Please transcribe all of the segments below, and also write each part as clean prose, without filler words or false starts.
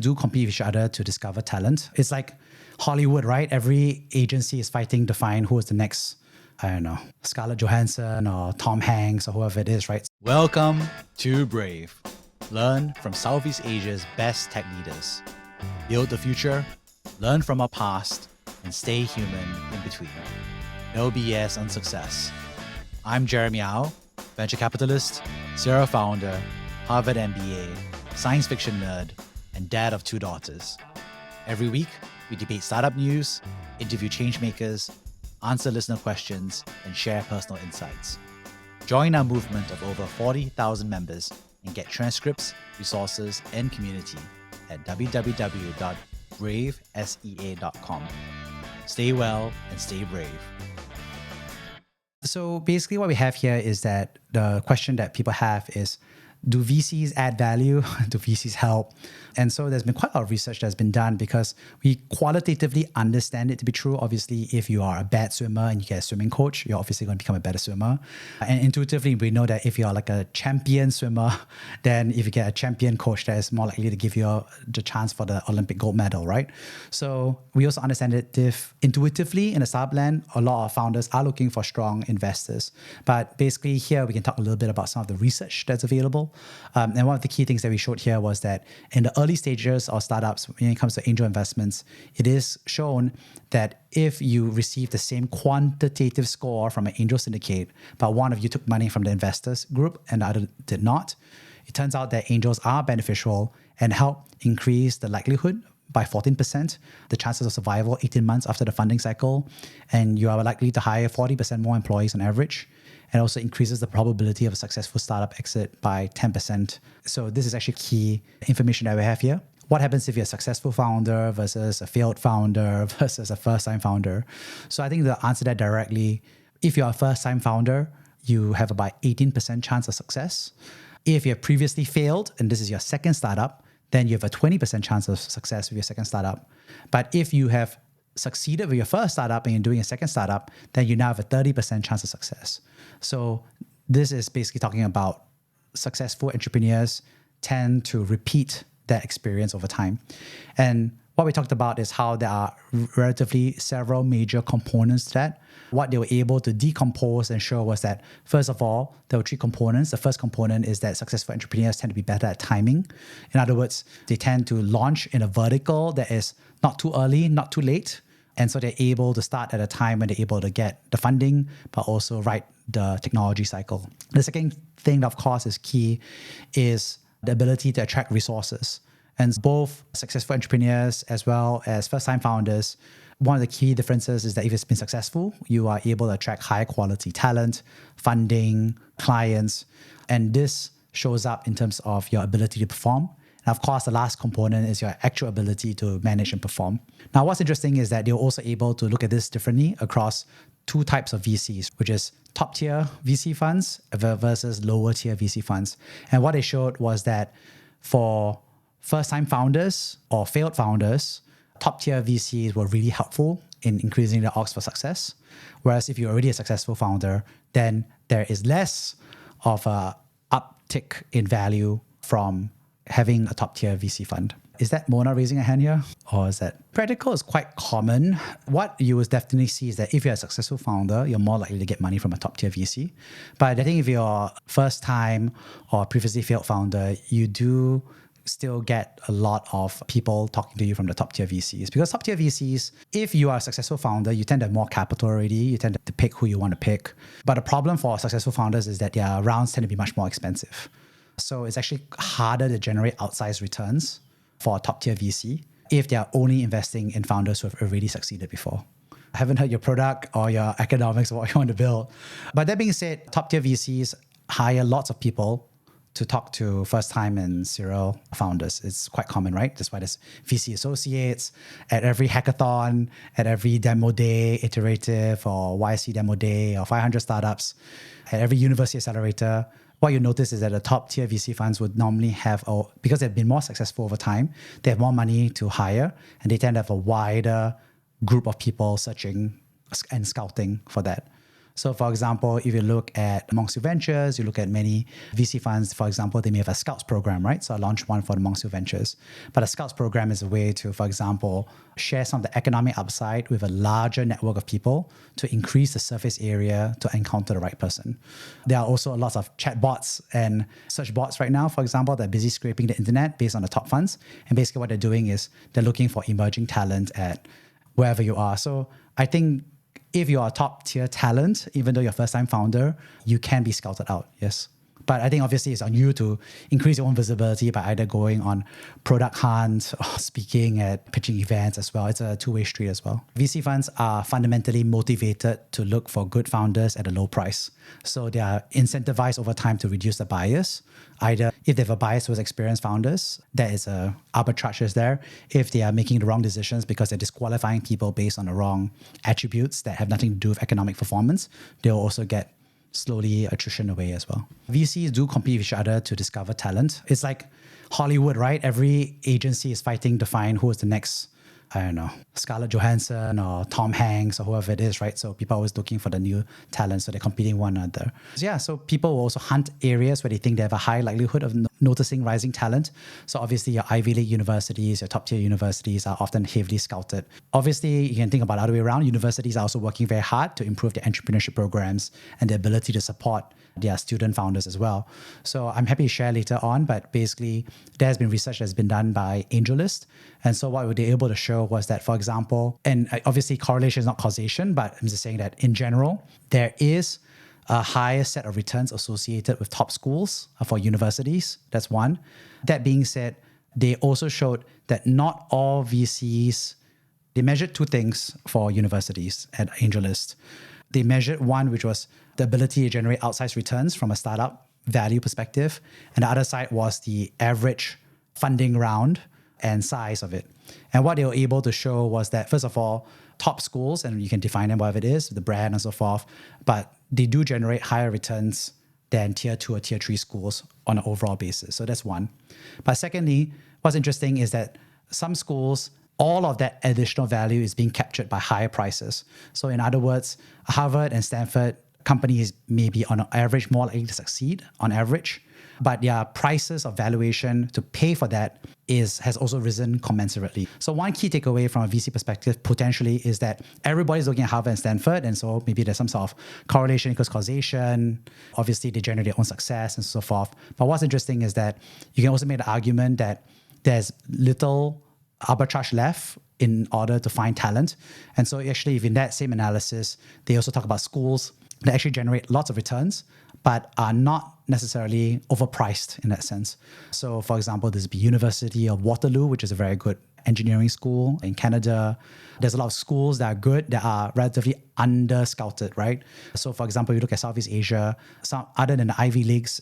do compete with each other to discover talent. It's like Hollywood, right? Every agency is fighting to find who is the next, I don't know, Scarlett Johansson or Tom Hanks or whoever it is, right? Welcome to Brave. Learn from Southeast Asia's best tech leaders. Build the future, learn from our past, and stay human in between. No BS on success. I'm Jeremy Au, venture capitalist, serial founder, Harvard MBA, science fiction nerd, and dad of 2 daughters. Every week, we debate startup news, interview changemakers, answer listener questions, and share personal insights. Join our movement of over 40,000 members and get transcripts, resources, and community at www.bravesea.com. Stay well and stay brave. So basically what we have here is that the question that people have is, do VCs add value? Do VCs help? And so there's been quite a lot of research that's been done because we qualitatively understand it to be true. Obviously, if you are a bad swimmer and you get a swimming coach, you're obviously going to become a better swimmer. And intuitively, we know that if you're like a champion swimmer, then if you get a champion coach, that is more likely to give you the chance for the Olympic gold medal, right? So we also understand that if intuitively in the startup land, a lot of founders are looking for strong investors. But basically here, we can talk a little bit about some of the research that's available. And one of the key things that we showed here was that in the early stages of startups, when it comes to angel investments, it is shown that if you receive the same quantitative score from an angel syndicate, but one of you took money from the investors group and the other did not, it turns out that angels are beneficial and help increase the likelihood by 14%, the chances of survival 18 months after the funding cycle, and you are likely to hire 40% more employees on average, and also increases the probability of a successful startup exit by 10%. So this is actually key information that we have here. What happens if you're a successful founder versus a failed founder versus a first-time founder? So I think to answer that directly, if you're a first-time founder, you have about 18% chance of success. If you have previously failed, and this is your second startup, then you have a 20% chance of success with your second startup. But if you have succeeded with your first startup and you're doing a second startup, then you now have a 30% chance of success. So this is basically talking about successful entrepreneurs tend to repeat that experience over time. And what we talked about is how there are relatively several major components to that. What they were able to decompose and show was that, first of all, there were 3 components. The first component is that successful entrepreneurs tend to be better at timing. In other words, they tend to launch in a vertical that is not too early, not too late. And so they're able to start at a time when they're able to get the funding, but also ride the technology cycle. The second thing that, of course, is key is the ability to attract resources. And both successful entrepreneurs as well as first-time founders, one of the key differences is that if it's been successful, you are able to attract high quality talent, funding, clients, and this shows up in terms of your ability to perform. And of course, the last component is your actual ability to manage and perform. Now, what's interesting is that they're also able to look at this differently across 2 types of VCs, which is top-tier VC funds versus lower-tier VC funds. And what they showed was that for first-time founders or failed founders, top-tier VCs were really helpful in increasing the odds for success. Whereas if you're already a successful founder, then there is less of a uptick in value from having a top-tier VC fund. Is that Mona raising a hand here? Or is that practical is quite common? What you will definitely see is that if you're a successful founder, you're more likely to get money from a top-tier VC. But I think if you're first-time or previously failed founder, you do still get a lot of people talking to you from the top-tier VCs. Because top-tier VCs, if you are a successful founder, you tend to have more capital already. You tend to pick who you want to pick. But the problem for successful founders is that their rounds tend to be much more expensive. So it's actually harder to generate outsized returns for a top-tier VC if they are only investing in founders who have already succeeded before. I haven't heard your product or your economics of what you want to build. But that being said, top-tier VCs hire lots of people to talk to first-time and serial founders. It's quite common, right? That's why there's VC associates at every hackathon, at every demo day, iterative or YC demo day or 500 startups, at every university accelerator. What you notice is that the top tier VC funds would normally have, because they've been more successful over time, they have more money to hire and they tend to have a wider group of people searching and scouting for that. So for example, if you look at Monkshoe Ventures, you look at many VC funds, for example, they may have a Scouts program, right? So I launched one for the Monkshoe Ventures. But a Scouts program is a way to, for example, share some of the economic upside with a larger network of people to increase the surface area to encounter the right person. There are also lots of chat bots and search bots right now, for example, that are busy scraping the internet based on the top funds. And basically what they're doing is they're looking for emerging talent at wherever you are. So I think if you are a top tier talent, even though you're a first time founder, you can be scouted out, yes. But I think obviously it's on you to increase your own visibility by either going on product hunts or speaking at pitching events as well. It's a two-way street as well. VC funds are fundamentally motivated to look for good founders at a low price. So they are incentivized over time to reduce the bias. Either if they have a bias towards experienced founders, there is a arbitrage is there. If they are making the wrong decisions because they're disqualifying people based on the wrong attributes that have nothing to do with economic performance, they'll also get slowly attrition away as well. VCs do compete with each other to discover talent. It's like Hollywood, right? Every agency is fighting to find who is the next, I don't know, Scarlett Johansson or Tom Hanks or whoever it is, right? So people are always looking for the new talent, so they're competing one another. So yeah, so people will also hunt areas where they think they have a high likelihood of noticing rising talent. So obviously your Ivy League universities, your top tier universities are often heavily scouted. Obviously, you can think about the other way around. Universities are also working very hard to improve their entrepreneurship programs and the ability to support their student founders as well. So I'm happy to share later on, but basically there's been research that's been done by AngelList. And so what they were able to show was that, for example, and obviously correlation is not causation, but I'm just saying that in general, there is a higher set of returns associated with top schools for universities. That's one. That being said, they also showed that not all VCs, they measured two things for universities at AngelList. They measured one, which was the ability to generate outsized returns from a startup value perspective. And the other side was the average funding round and size of it. And what they were able to show was that, first of all, top schools, and you can define them whatever it is, the brand and so forth, but they do generate higher returns than tier 2 or tier 3 schools on an overall basis. So that's one. But secondly, what's interesting is that some schools, all of that additional value is being captured by higher prices. So in other words, Harvard and Stanford companies may be on average more likely to succeed on average, but their prices of valuation to pay for that has also risen commensurately. So one key takeaway from a VC perspective potentially is that everybody's looking at Harvard and Stanford, and so maybe there's some sort of correlation equals causation. Obviously, they generate their own success and so forth. But what's interesting is that you can also make the argument that there's little arbitrage left in order to find talent. And so actually, if in that same analysis, they also talk about schools that actually generate lots of returns, but are not necessarily overpriced in that sense. So for example, there's the University of Waterloo, which is a very good engineering school in Canada. There's a lot of schools that are good, that are relatively under-scouted, right? So for example, you look at Southeast Asia, other than the Ivy Leagues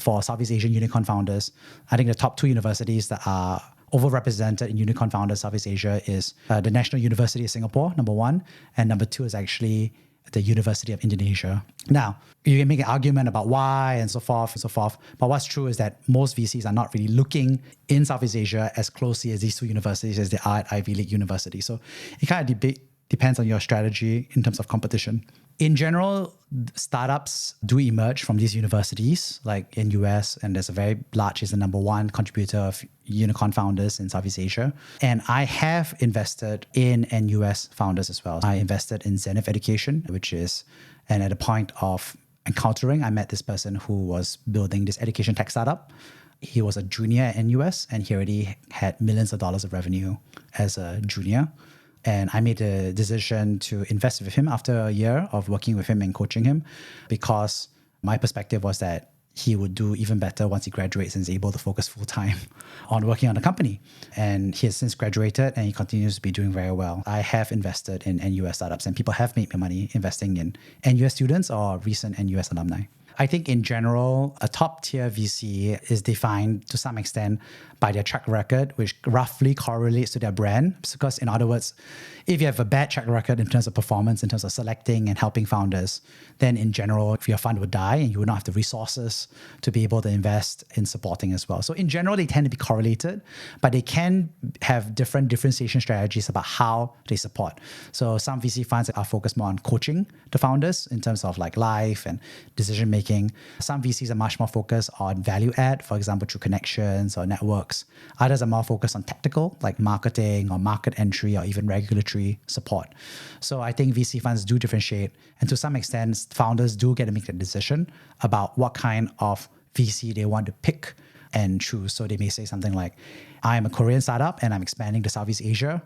for Southeast Asian unicorn founders, I think the top two universities that are overrepresented in unicorn founders Southeast Asia is the National University of Singapore, number one, and number two is actually the University of Indonesia. Now, you can make an argument about why and so forth, but what's true is that most VCs are not really looking in Southeast Asia as closely as these two universities as they are at Ivy League universities. So it kind of depends on your strategy in terms of competition. In general, startups do emerge from these universities, like in US, and there's a very large, is the number one contributor of unicorn founders in Southeast Asia. And I have invested in NUS founders as well. I invested in Zenith Education, and at the point of encountering, I met this person who was building this education tech startup. He was a junior at NUS, and he already had millions of dollars of revenue as a junior. And I made a decision to invest with him after a year of working with him and coaching him, because my perspective was that he would do even better once he graduates and is able to focus full-time on working on the company. And he has since graduated and he continues to be doing very well. I have invested in NUS startups, and people have made me money investing in NUS students or recent NUS alumni. I think in general, a top tier VC is defined to some extent by their track record, which roughly correlates to their brand. Because in other words, if you have a bad track record in terms of performance, in terms of selecting and helping founders, then in general, your fund would die and you would not have the resources to be able to invest in supporting as well. So in general, they tend to be correlated, but they can have differentiation strategies about how they support. So some VC funds are focused more on coaching the founders in terms of like life and decision making. Some VCs are much more focused on value add, for example, through connections or networks. Others are more focused on tactical, like marketing or market entry or even regulatory support. So I think VC funds do differentiate. And to some extent, founders do get to make the decision about what kind of VC they want to pick and choose. So they may say something like, I am a Korean startup and I'm expanding to Southeast Asia.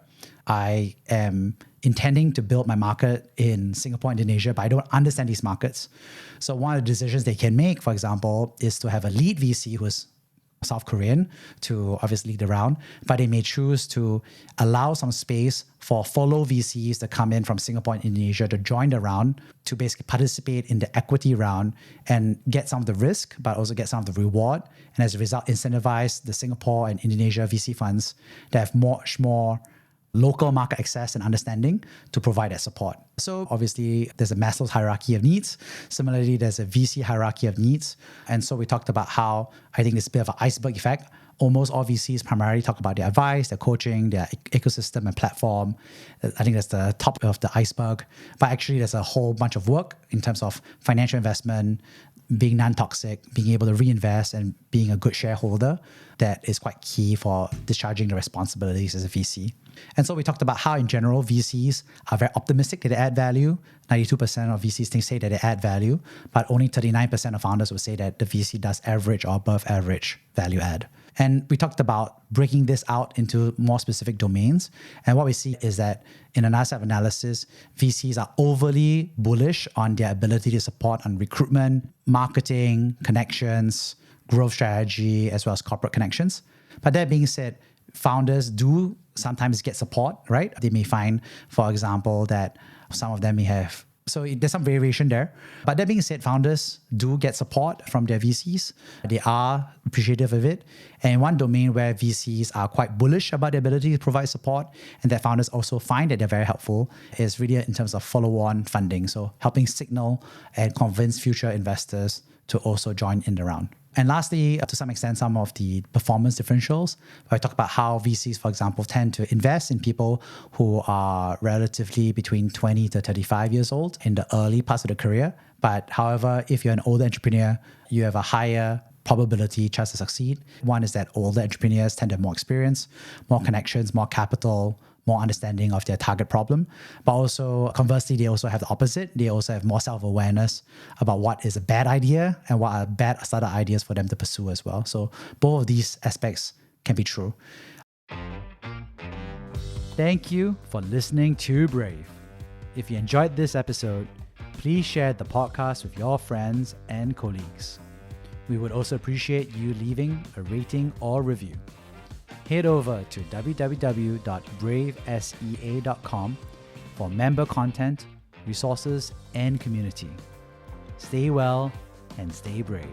I am intending to build my market in Singapore, Indonesia, but I don't understand these markets. So one of the decisions they can make, for example, is to have a lead VC who's South Korean to obviously lead the round, but they may choose to allow some space for follow VCs that come in from Singapore and Indonesia to join the round, to basically participate in the equity round and get some of the risk, but also get some of the reward. And as a result, incentivize the Singapore and Indonesia VC funds that have much more local market access and understanding to provide that support. So obviously there's a Maslow's hierarchy of needs. Similarly, there's a VC hierarchy of needs. And so we talked about how I think there's a bit of an iceberg effect. Almost all VCs primarily talk about their advice, their coaching, their ecosystem and platform. I think that's the top of the iceberg. But actually there's a whole bunch of work in terms of financial investment, being non-toxic, being able to reinvest and being a good shareholder that is quite key for discharging the responsibilities as a VC. And so we talked about how in general VCs are very optimistic that they add value. 92% of VCs say that they add value, but only 39% of founders would say that the VC does average or above average value add. And we talked about breaking this out into more specific domains. And what we see is that in another set of analysis, VCs are overly bullish on their ability to support on recruitment, marketing, connections, growth strategy, as well as corporate connections. But that being said, founders do sometimes get support, right? They may find, for example, that some of them may have, so there's some variation there. But that being said, founders do get support from their VCs. They are appreciative of it. And one domain where VCs are quite bullish about their ability to provide support and that founders also find that they're very helpful is really in terms of follow-on funding. So helping signal and convince future investors to also join in the round. And lastly, to some extent, some of the performance differentials. I talk about how VCs, for example, tend to invest in people who are relatively between 20 to 35 years old in the early parts of the career. But however, if you're an older entrepreneur, you have a higher probability chance to succeed. One is that older entrepreneurs tend to have more experience, more connections, more capital, more understanding of their target problem. But also, conversely, they also have the opposite. They also have more self-awareness about what is a bad idea and what are bad startup ideas for them to pursue as well. So both of these aspects can be true. Thank you for listening to Brave. If you enjoyed this episode, please share the podcast with your friends and colleagues. We would also appreciate you leaving a rating or review. Head over to www.bravesea.com for member content, resources, and community. Stay well and stay brave.